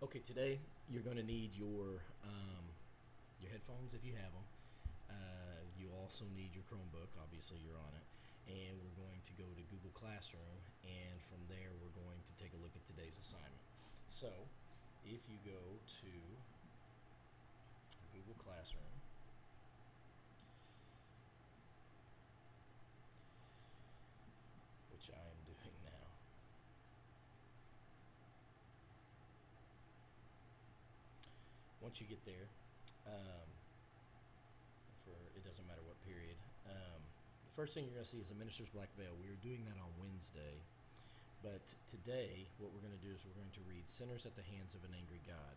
Okay, today you're going to need your headphones if you have them. You also need your Chromebook. Obviously, you're on it, and we're going to go to Google Classroom, and from there we're going to take a look at today's assignment. So, if you go to Google Classroom, which I am doing now. Once you get there, um, for it doesn't matter what period. The first thing you're going to see is the minister's black veil. We were doing that on Wednesday, but today what we're going to do is we're going to read "Sinners at the Hands of an Angry God,"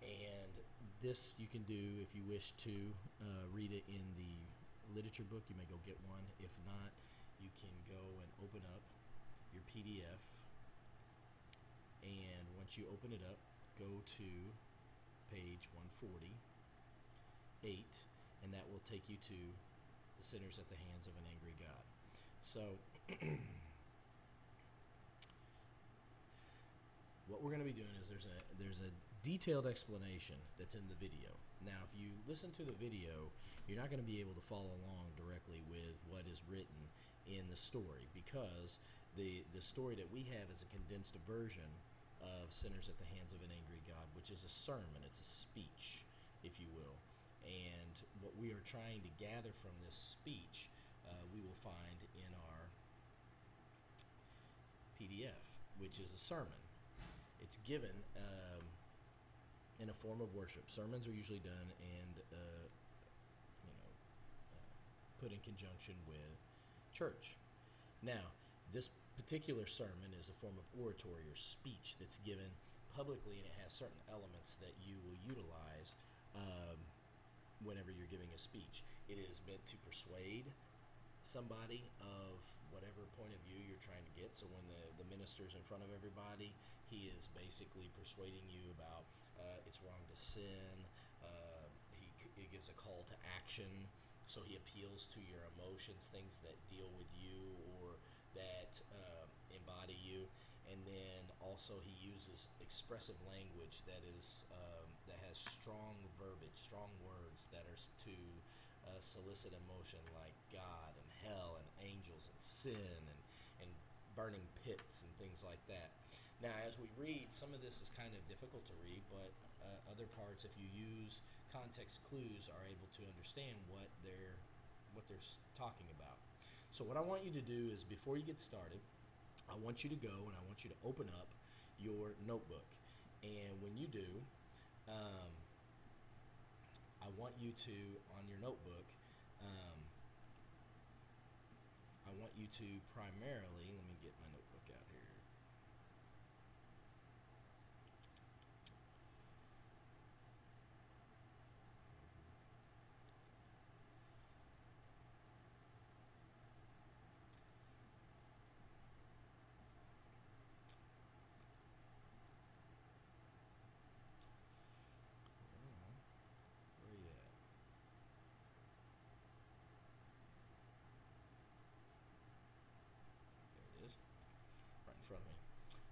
and this you can do if you wish to read it in the literature book. You may go get one. If not, you can go and open up your PDF, and once you open it up, go to page 148, and that will take you to the sinners at the hands of an angry God. So, what we're going to be doing is there's a detailed explanation that's in the video. Now, if you listen to the video, you're not going to be able to follow along directly with what is written in the story, because the story that we have is a condensed version of Sinners at the Hands of an Angry God, which is a sermon. It's a speech, if you will. And what we are trying to gather from this speech, we will find in our PDF, which is a sermon. It's given in a form of worship. Sermons are usually done and put in conjunction with church. Now, this particular sermon is a form of oratory or speech that's given publicly, and it has certain elements that you will utilize whenever you're giving a speech. It is meant to persuade somebody of whatever point of view you're trying to get. So when the minister's in front of everybody, he is basically persuading you about it's wrong to sin. He gives a call to action. So he appeals to your emotions, things that deal with you or that embody you. And then also he uses expressive language that has strong verbiage, strong words that are to solicit emotion, like God and hell and angels and sin and burning pits and things like that. Now, as we read, some of this is kind of difficult to read, but other parts, if you use context clues, are able to understand what they're talking about. So what I want you to do is, before you get started, I want you to go and I want you to open up your notebook. And when you do, I want you to, on your notebook, I want you to primarily, let me get my notebook out here. Where you at? There it is, right in front of me.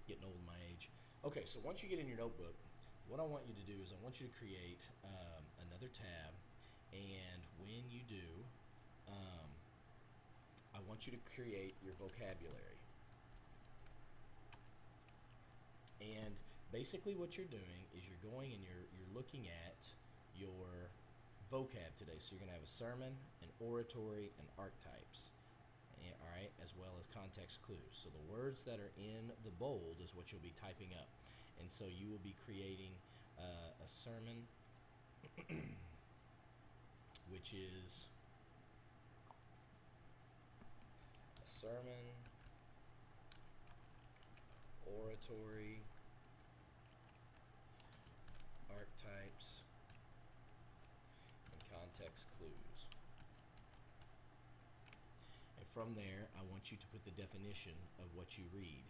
Getting old in my age. Okay, so once you get in your notebook, what I want you to do is I want you to create another tab, and when you do, I want you to create your vocabulary. And basically what you're doing is you're going and you're looking at your vocab today. So you're going to have a sermon, an oratory, and archetypes. All right, as well as context clues. So the words that are in the bold is what you'll be typing up. And so you will be creating a sermon, which is a sermon, oratory, archetypes, and context clues. And from there, I want you to put the definition of what you read.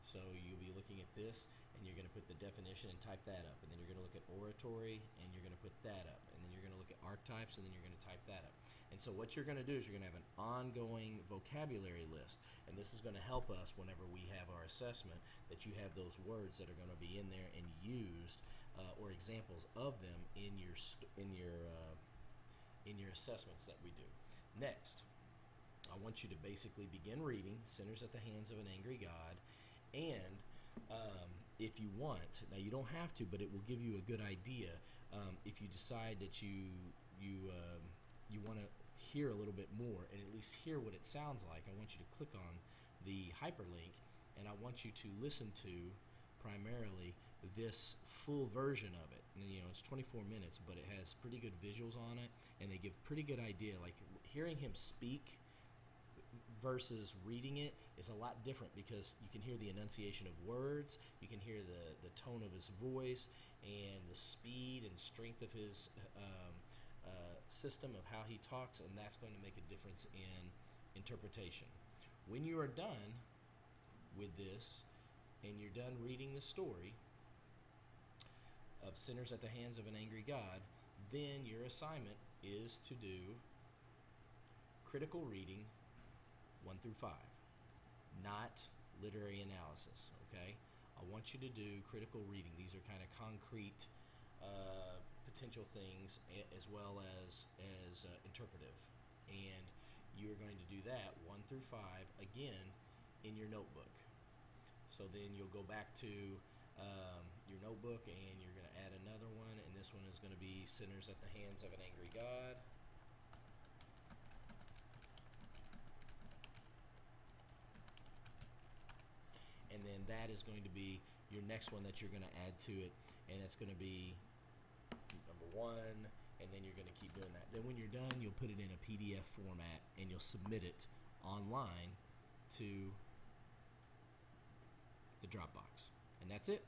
So you'll be looking at this, and you're going to put the definition and type that up. And then you're going to look at oratory, and you're going to put that up. And then you're going to look at archetypes, and then you're going to type that up. And so what you're going to do is you're going to have an ongoing vocabulary list, and this is going to help us whenever we have our assessment, that you have those words that are going to be in there and used, or examples of them in your assessments that we do. Next, I want you to basically begin reading Sinners at the Hands of an Angry God, and if you want, now you don't have to, but it will give you a good idea. If you decide that you want to hear a little bit more and at least hear what it sounds like, I want you to click on the hyperlink, and I want you to listen to primarily this full version of it. And, it's 24 minutes, but it has pretty good visuals on it, and they give pretty good idea. Like hearing him speak versus reading it is a lot different, because you can hear the enunciation of words, you can hear the tone of his voice, and the speed and strength of his system of how he talks, and that's going to make a difference in interpretation. When you are done with this, and you're done reading the story of Sinners at the Hands of an Angry God, then your assignment is to do critical reading 1 through 5, not literary analysis, okay? I want you to do critical reading. These are kind of concrete potential things, as well as interpretive. And you're going to do that 1 through 5, again, in your notebook. So then you'll go back to your notebook, and you're going to add another one, and this one is going to be Sinners at the Hands of an Angry God. And then that is going to be your next one that you're going to add to it, and it's going to be number 1, and then you're going to keep doing that. Then when you're done, you'll put it in a PDF format, and you'll submit it online to the Dropbox. And that's it.